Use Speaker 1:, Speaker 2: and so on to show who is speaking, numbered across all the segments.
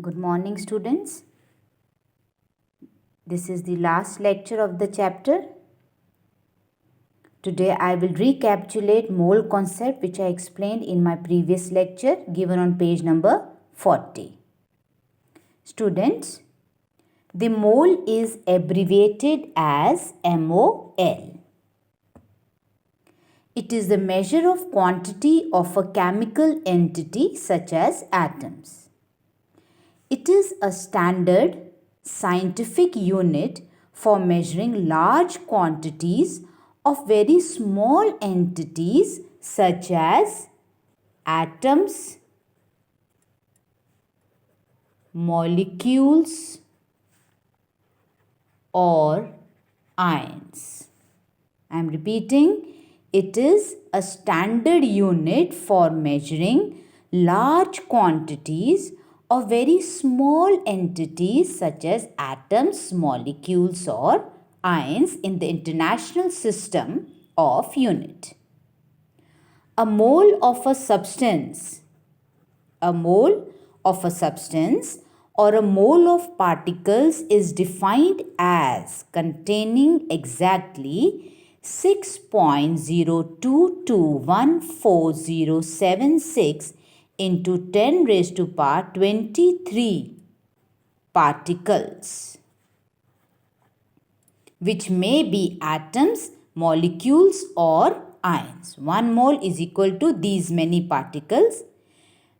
Speaker 1: Good morning, students. This is the last lecture of the chapter. Today I will recapitulate mole concept which I explained in my previous lecture given on page number 40. Students, the mole is abbreviated as MOL. It is the measure of quantity of a chemical entity such as atoms. It is a standard scientific unit for measuring large quantities of very small entities such as atoms, molecules, or ions. I am repeating, it is a standard unit for measuring large quantities of very small entities such as atoms, molecules, or ions in the international system of unit. A mole of a substance, a mole of a substance or a mole of particles is defined as containing exactly 6.02214076 into 10 raised to power 23 particles, which may be atoms, molecules, or ions. 1 mole is equal to these many particles.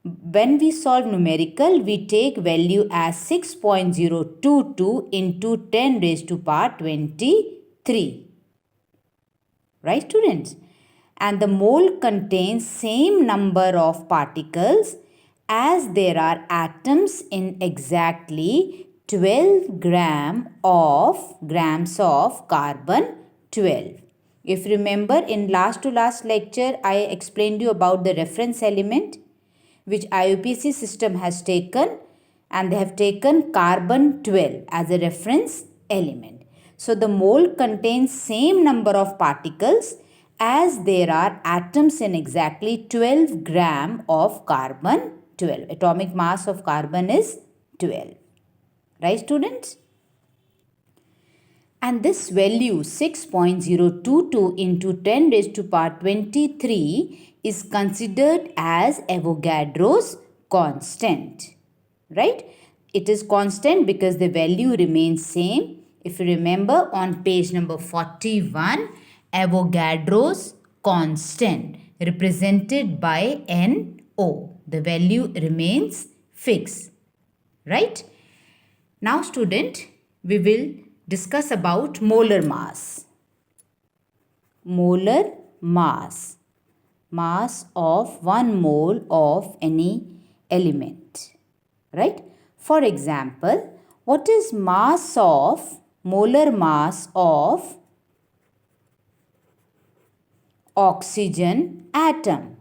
Speaker 1: When we solve numerical, we take value as 6.022 into 10 raised to power 23. Right, students? And the mole contains same number of particles as there are atoms in exactly 12 grams of carbon 12. If you remember, in last to last lecture, I explained you about the reference element which IUPAC system has taken, and they have taken carbon 12 as a reference element. So the mole contains same number of particles as there are atoms in exactly 12 gram of carbon 12. Atomic mass of carbon is 12. Right, students? And this value 6.022 into 10 raised to power 23 is considered as Avogadro's constant. Right? It is constant because the value remains same. If you remember on page number 41, Avogadro's constant represented by NO. The value remains fixed. Right? Now, student, we will discuss about molar mass. Molar mass. Mass of 1 mole of any element. Right? For example, what is molar mass of oxygen atom?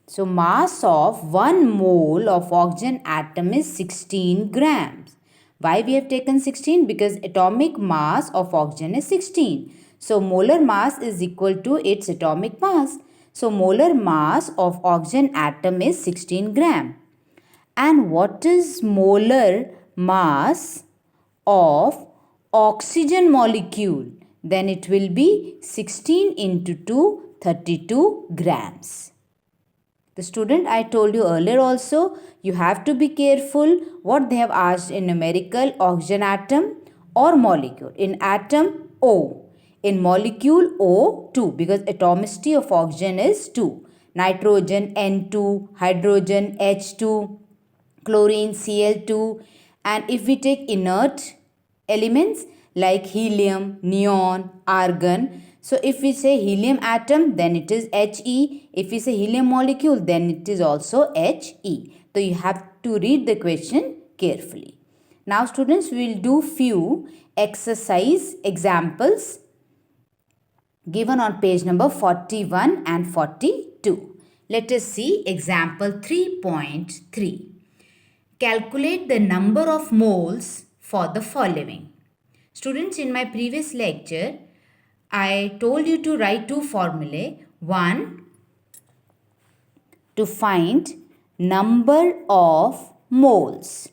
Speaker 1: So, mass of 1 mole of oxygen atom is 16 grams. Why we have taken 16? Because atomic mass of oxygen is 16. So, molar mass is equal to its atomic mass. So, molar mass of oxygen atom is 16 gram. And what is molar mass of oxygen molecule? Then it will be 16 into 2, 32 grams. The student, I told you earlier also, you have to be careful what they have asked in numerical: oxygen atom or molecule. In atom, O. In molecule, O, 2, because atomicity of oxygen is 2. Nitrogen, N2, hydrogen, H2, chlorine, Cl2. And if we take inert elements like helium, neon, argon. So if we say helium atom, then it is He. If we say helium molecule, then it is also He. So you have to read the question carefully. Now students, we will do few exercise examples given on page number 41 and 42. Let us see example 3.3. Calculate the number of moles for the following. Students, in my previous lecture, I told you to write two formulae. One, to find number of moles.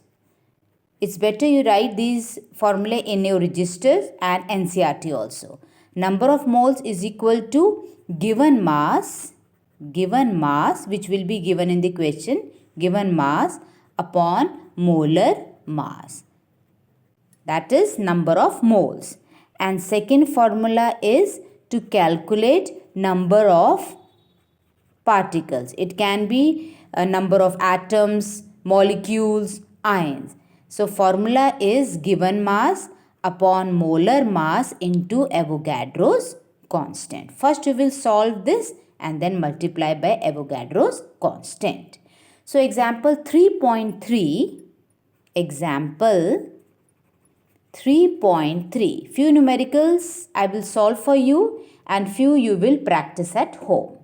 Speaker 1: It's better you write these formulae in your registers and NCERT also. Number of moles is equal to given mass which will be given in the question, given mass upon molar mass. That is number of moles. And second formula is to calculate number of particles. It can be a number of atoms, molecules, ions. So formula is given mass upon molar mass into Avogadro's constant. First we will solve this and then multiply by Avogadro's constant. So example 3.3, example 3.3. Few numericals I will solve for you and few you will practice at home.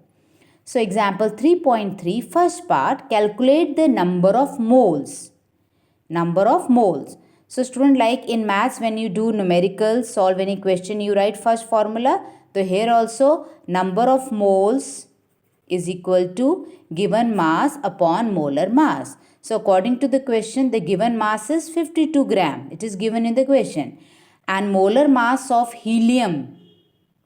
Speaker 1: So example 3.3, first part, calculate the number of moles. Number of moles. So student, like in maths when you do numericals, solve any question, you write first formula. So here also number of moles is equal to given mass upon molar mass. So according to the question, the given mass is 52 gram. It is given in the question. And molar mass of helium,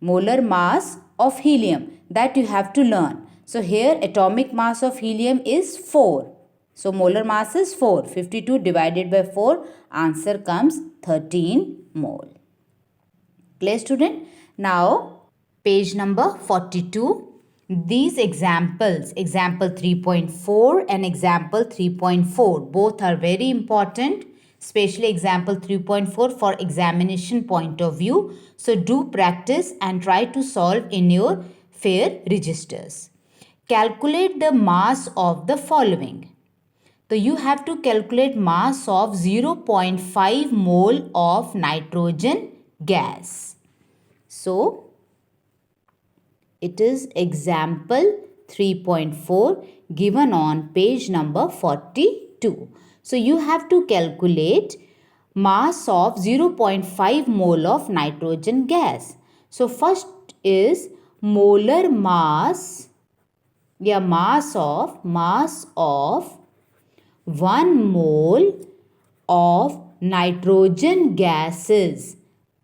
Speaker 1: that you have to learn. So here atomic mass of helium is 4. So molar mass is 4. 52 divided by 4, answer comes 13 mole. Clear student? Now page number 42. These examples, example 3.4 and example 3.4, both are very important, especially example 3.4 for examination point of view. So do practice and try to solve in your fair registers. Calculate the mass of the following. So you have to calculate mass of 0.5 mole of nitrogen gas. So it is example 3.4 given on page number 42. So you have to calculate mass of 0.5 mole of nitrogen gas. So first is molar mass, mass of 1 mole of nitrogen gases.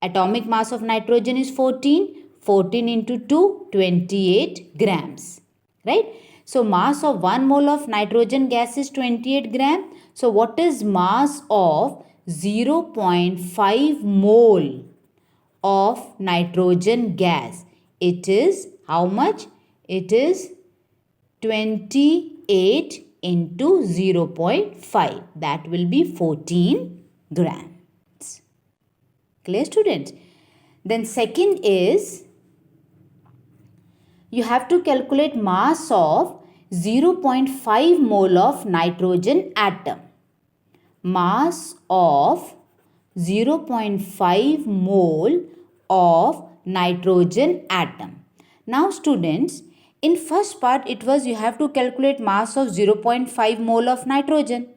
Speaker 1: Atomic mass of nitrogen is 14. 14 into 2, 28 grams. Right? So mass of 1 mole of nitrogen gas is 28 gram. So what is mass of 0.5 mole of nitrogen gas? It is how much? It is 28 into 0.5. That will be 14 grams. Clear students? Then second is, you have to calculate mass of 0.5 mole of nitrogen atom. Mass of 0.5 mole of nitrogen atom. Now students, in first part it was you have to calculate mass of 0.5 mole of nitrogen.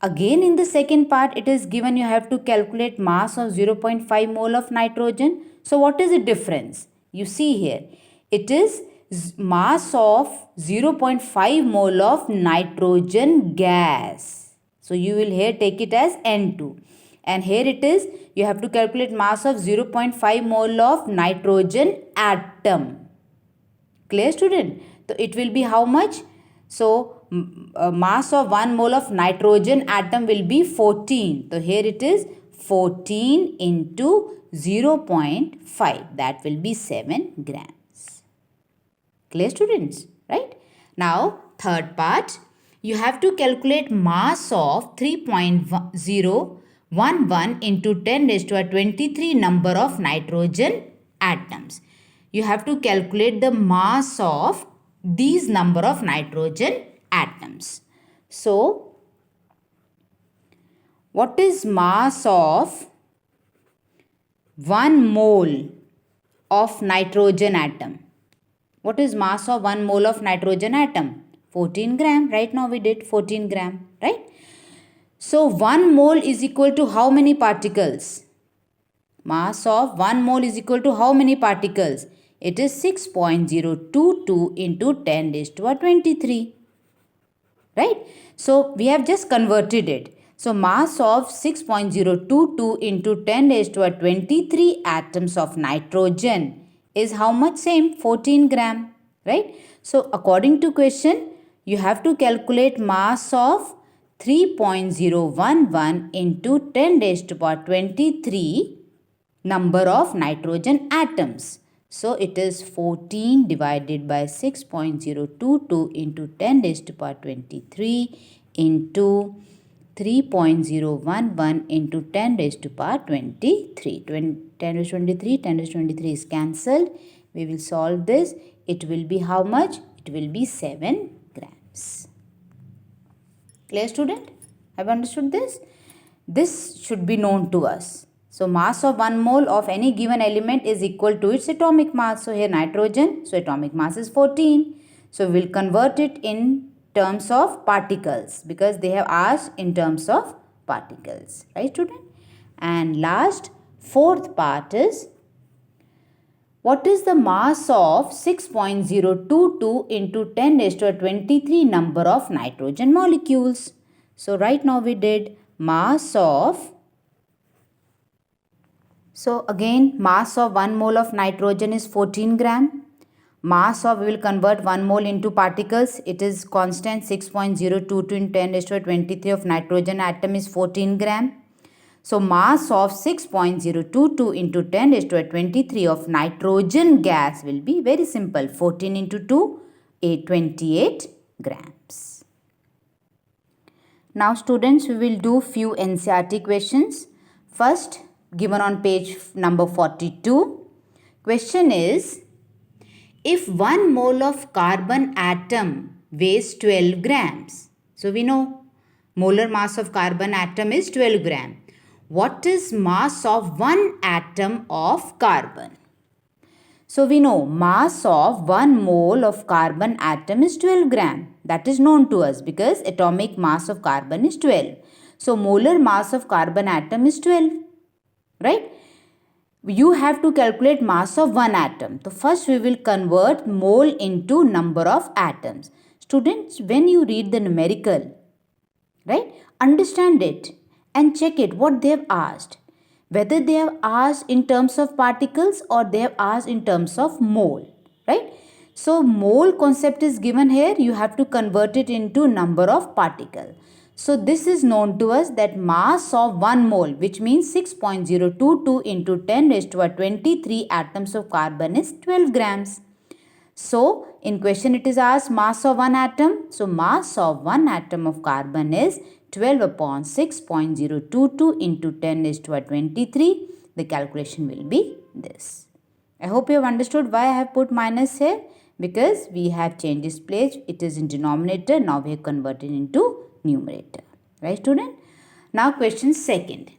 Speaker 1: Again in the second part it is given you have to calculate mass of 0.5 mole of nitrogen. So what is the difference? You see here, it is mass of 0.5 mole of nitrogen gas. So you will here take it as N2. And here it is, you have to calculate mass of 0.5 mole of nitrogen atom. Clear student? So it will be how much? So mass of 1 mole of nitrogen atom will be 14. So here it is 14 into 0.5. That will be 7 grams. Clear students? Right? Now third part, you have to calculate mass of 3.011 into 10 raised to a 23 number of nitrogen atoms. You have to calculate the mass of these number of nitrogen atoms. So, what is mass of 1 mole of nitrogen atom? What is mass of 1 mole of nitrogen atom? 14 gram. Right now we did 14 gram. Right? So, 1 mole is equal to how many particles? Mass of 1 mole is equal to how many particles? It is 6.022 into 10 raised to a 23. right? So we have just converted it. So mass of 6.022 into 10 raised to a 23 atoms of nitrogen is how much? Same, 14 gram, right? So according to question, you have to calculate mass of 3.011 into 10 raised to power 23 number of nitrogen atoms. So it is 14 divided by 6.022 into 10 raised to power 23 into 3.011 into 10 raised to power 23. 10 raised to 23, 10 raised to 23 is cancelled. We will solve this. It will be how much? It will be 7 grams. Clear, student? Have you understood this? This should be known to us. So mass of 1 mole of any given element is equal to its atomic mass. So here nitrogen, so atomic mass is 14. So we will convert it in terms of particles because they have asked in terms of particles. Right, student? And last, fourth part is, what is the mass of 6.022 into 10 raised to a 23 number of nitrogen molecules? So right now we did mass of, so again mass of 1 mole of nitrogen is 14 gram. Mass of, we will convert 1 mole into particles. It is constant 6.022 in 10 raised to a 23 of nitrogen atom is 14 gram. So mass of 6.022 into 10 raised to a 23 of nitrogen gas will be very simple. 14 into 2, 28 grams. Now students, we will do few NCERT questions. First, given on page number 42. Question is, if 1 mole of carbon atom weighs 12 grams. So we know molar mass of carbon atom is 12 gram. What is mass of 1 atom of carbon? So we know mass of 1 mole of carbon atom is 12 gram. That is known to us because atomic mass of carbon is 12. So molar mass of carbon atom is 12. Right? You have to calculate mass of 1 atom. So first we will convert mole into number of atoms. Students, when you read the numerical, right, understand it and check it what they have asked. Whether they have asked in terms of particles or they have asked in terms of mole, right? So mole concept is given here. You have to convert it into number of particle. So this is known to us that mass of 1 mole, which means 6.022 into 10 raised to a 23 atoms of carbon is 12 grams. So in question it is asked mass of 1 atom. So mass of 1 atom of carbon is 12 upon 6.022 into 10 raised to a 23. The calculation will be this. I hope you have understood why I have put minus here, because we have changed this place. It is in denominator. Now we have converted into numerator. Right, student? Now question second.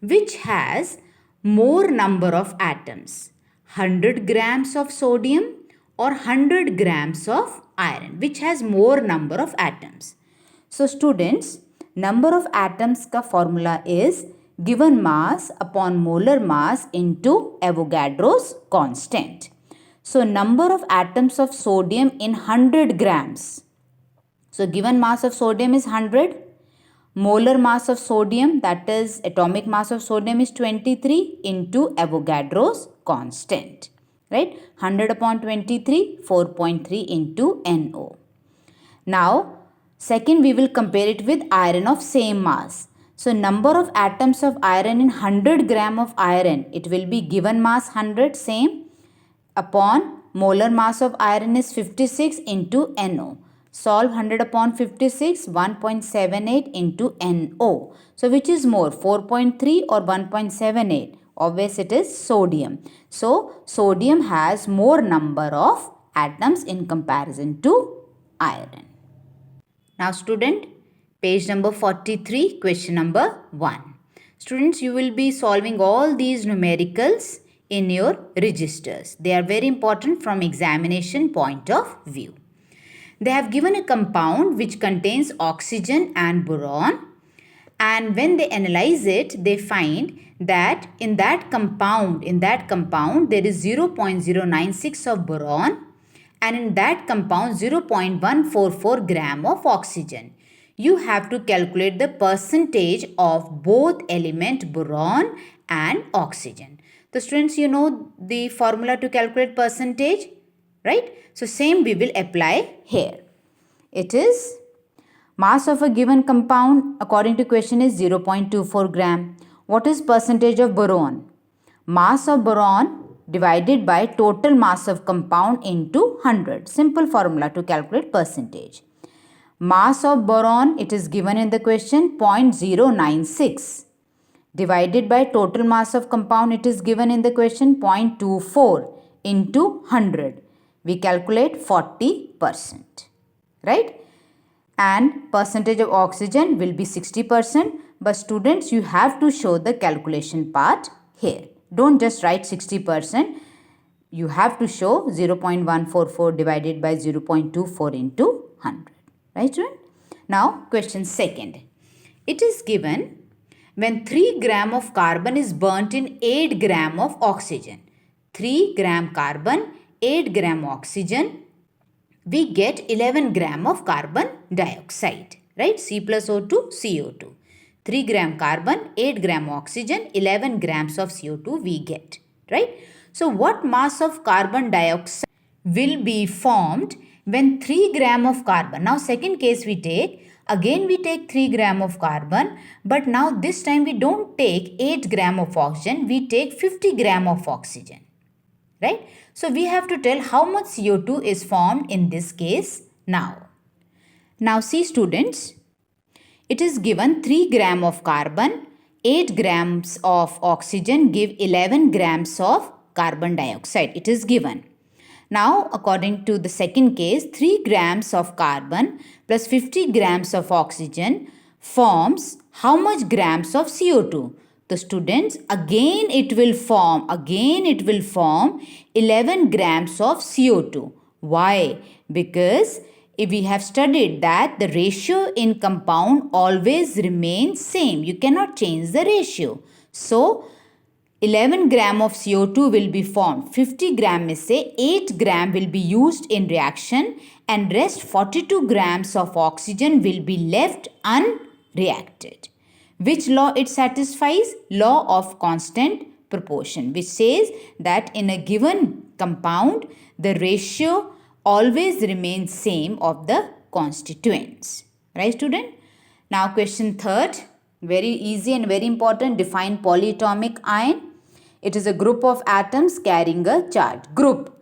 Speaker 1: Which has more number of atoms? 100 grams of sodium or 100 grams of iron? Which has more number of atoms? So students, number of atoms ka formula is given mass upon molar mass into Avogadro's constant. So number of atoms of sodium in 100 grams. So given mass of sodium is 100. Molar mass of sodium, that is atomic mass of sodium, is 23 into Avogadro's constant. Right? 100 upon 23, 4.3 into NO. Now, second we will compare it with iron of same mass. So number of atoms of iron in 100 gram of iron, it will be given mass 100 same upon molar mass of iron is 56 into NO. Solve 100 upon 56, 1.78 into NO. So which is more, 4.3 or 1.78? Obviously it is sodium. So sodium has more number of atoms in comparison to iron. Now student, page number 43, question number 1. Students, you will be solving all these numericals in your registers. They are very important from examination point of view. They have given a compound which contains oxygen and boron, and when they analyze it, they find that in that compound there is 0.096 of boron and in that compound 0.144 gram of oxygen. You have to calculate the percentage of both element boron and oxygen. So students, you know the formula to calculate percentage, right? So same we will apply here. It is mass of a given compound according to question is 0.24 gram. What is percentage of boron? Mass of boron divided by total mass of compound into 100. Simple formula to calculate percentage. Mass of boron, it is given in the question 0.096. Divided by total mass of compound, it is given in the question 0.24 into 100. We calculate 40%. Right? And percentage of oxygen will be 60%. But students, you have to show the calculation part here. Don't just write 60%. You have to show 0.144 divided by 0.24 into 100. Right, student? Now, question second. It is given when 3 gram of carbon is burnt in 8 gram of oxygen. 3 gram carbon, 8 gram oxygen, we get 11 gram of carbon dioxide, right? C plus O2, CO2. 3 gram carbon, 8 gram oxygen, 11 grams of CO2 we get, right? So what mass of carbon dioxide will be formed when 3 gram of carbon? Now second case we take, again we take 3 gram of carbon, but now this time we don't take 8 gram of oxygen, we take 50 gram of oxygen, right? So we have to tell how much CO2 is formed in this case now. Now see students, it is given 3 gram of carbon, 8 grams of oxygen give 11 grams of carbon dioxide. It is given. Now according to the second case, 3 grams of carbon plus 50 grams of oxygen forms how much grams of CO2? The students, again it will form 11 grams of CO2. Why? Because if we have studied that the ratio in compound always remains same. You cannot change the ratio. So 11 gram of CO2 will be formed. 50 gram is say 8 gram will be used in reaction and rest 42 grams of oxygen will be left unreacted. Which law it satisfies? Law of constant proportion, which says that in a given compound, the ratio always remains same of the constituents. Right, student? Now question third, very easy and very important, define polyatomic ion. It is a group of atoms carrying a charge. Group.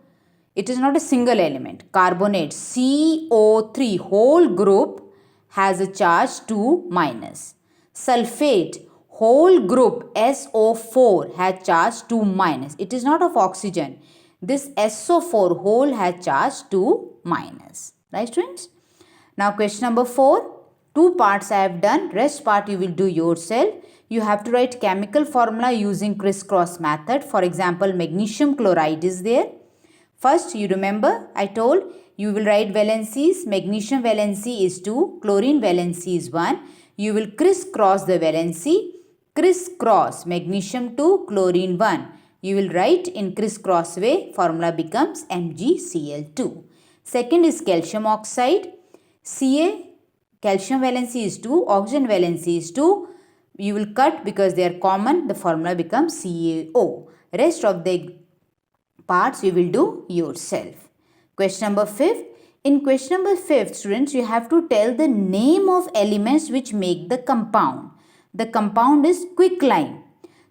Speaker 1: It is not a single element. Carbonate CO3 whole group has a charge 2 minus. Sulfate whole group SO4 has charge 2 minus. It is not of oxygen. This SO4 whole has charge 2 minus. Right, students? Now question number 4. 2 parts I have done. Rest part you will do yourself. You have to write chemical formula using crisscross method. For example, magnesium chloride is there. First, you remember I told you will write valencies. Magnesium valency is 2. Chlorine valency is 1. You will crisscross the valency. Crisscross magnesium 2, chlorine 1. You will write in crisscross way. Formula becomes MgCl2. Second is calcium oxide. Ca, calcium valency is 2. Oxygen valency is 2. You will cut because they are common. The formula becomes CaO. Rest of the parts you will do yourself. Question number 5. In question number 5, students, you have to tell the name of elements which make the compound. The compound is quicklime.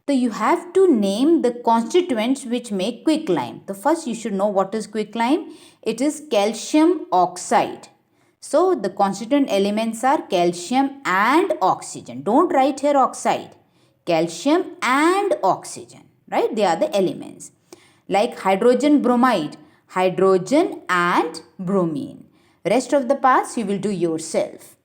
Speaker 1: So you have to name the constituents which make quicklime. So first you should know what is quicklime. It is calcium oxide. So the constituent elements are calcium and oxygen. Don't write here oxide. Calcium and oxygen. Right? They are the elements. Like hydrogen bromide. Hydrogen and bromine. Rest of the parts you will do yourself.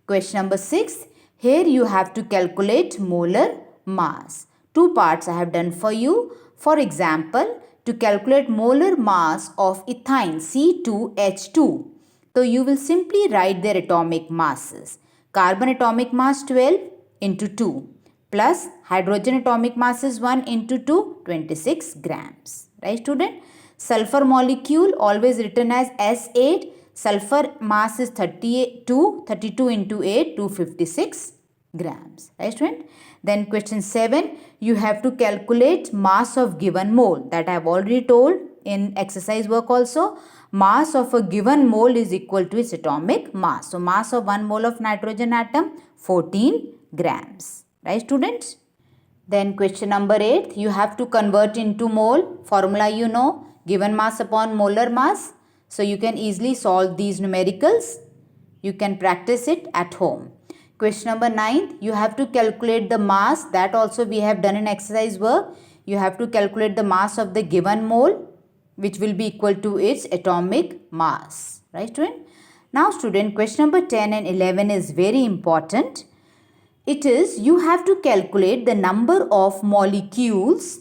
Speaker 1: Question number 6. Here you have to calculate molar mass. 2 parts I have done for you. For example, to calculate molar mass of ethyne C2H2. So you will simply write their atomic masses. Carbon atomic mass 12 into 2 plus hydrogen atomic mass is 1 into 2, 26 grams. Right, student? Sulfur molecule always written as S8. Sulfur mass is 32 into 8, 256 grams. Right, student? Then question 7, you have to calculate mass of given mole. That I have already told in exercise work also. Mass of a given mole is equal to its atomic mass. So, mass of 1 mole of nitrogen atom, 14 grams. Right, students? Then question number 8, you have to convert into mole. Formula you know, given mass upon molar mass. So, you can easily solve these numericals. You can practice it at home. Question number 9, you have to calculate the mass. That also we have done in exercise work. You have to calculate the mass of the given mole, which will be equal to its atomic mass. Right, student? Now, student, question number 10 and 11 is very important. It is, you have to calculate the number of molecules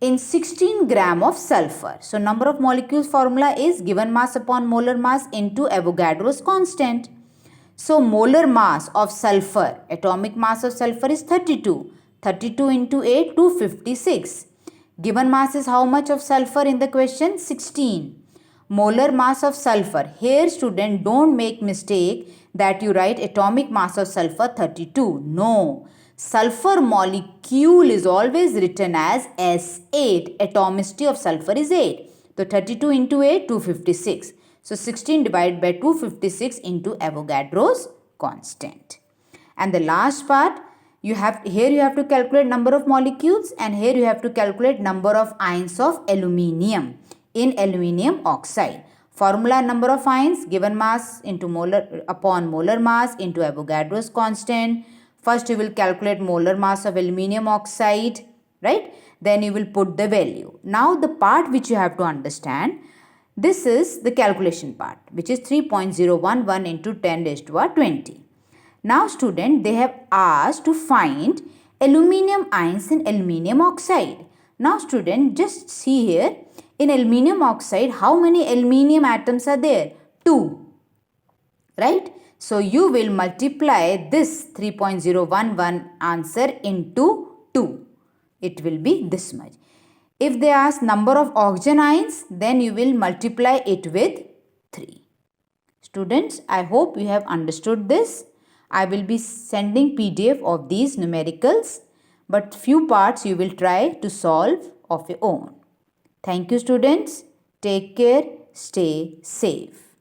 Speaker 1: in 16 gram of sulfur. So, number of molecules formula is given mass upon molar mass into Avogadro's constant. So, molar mass of sulfur, atomic mass of sulfur is 32. 32 into 8, 256. Given mass is how much of sulfur in the question? 16. Molar mass of sulfur. Here, student, don't make mistake that you write atomic mass of sulfur 32. No. Sulfur molecule is always written as S8. Atomicity of sulfur is 8. So, 32 into 8, 256. So, 16 divided by 256 into Avogadro's constant. And the last part, you have to calculate number of molecules, and here you have to calculate number of ions of aluminium in aluminium oxide. Formula, number of ions, given mass into molar upon molar mass into Avogadro's constant. First you will calculate molar mass of aluminium oxide, right? Then you will put the value. Now the part which you have to understand, this is the calculation part, which is 3.011 into 10 raised to the 20. Now student, they have asked to find aluminium ions in aluminium oxide. Now student, just see here, in aluminium oxide, how many aluminium atoms are there? 2. Right? So, you will multiply this 3.011 answer into 2. It will be this much. If they ask number of oxygen ions, then you will multiply it with 3. Students, I hope you have understood this. I will be sending PDF of these numericals, but few parts you will try to solve of your own. Thank you, students. Take care. Stay safe.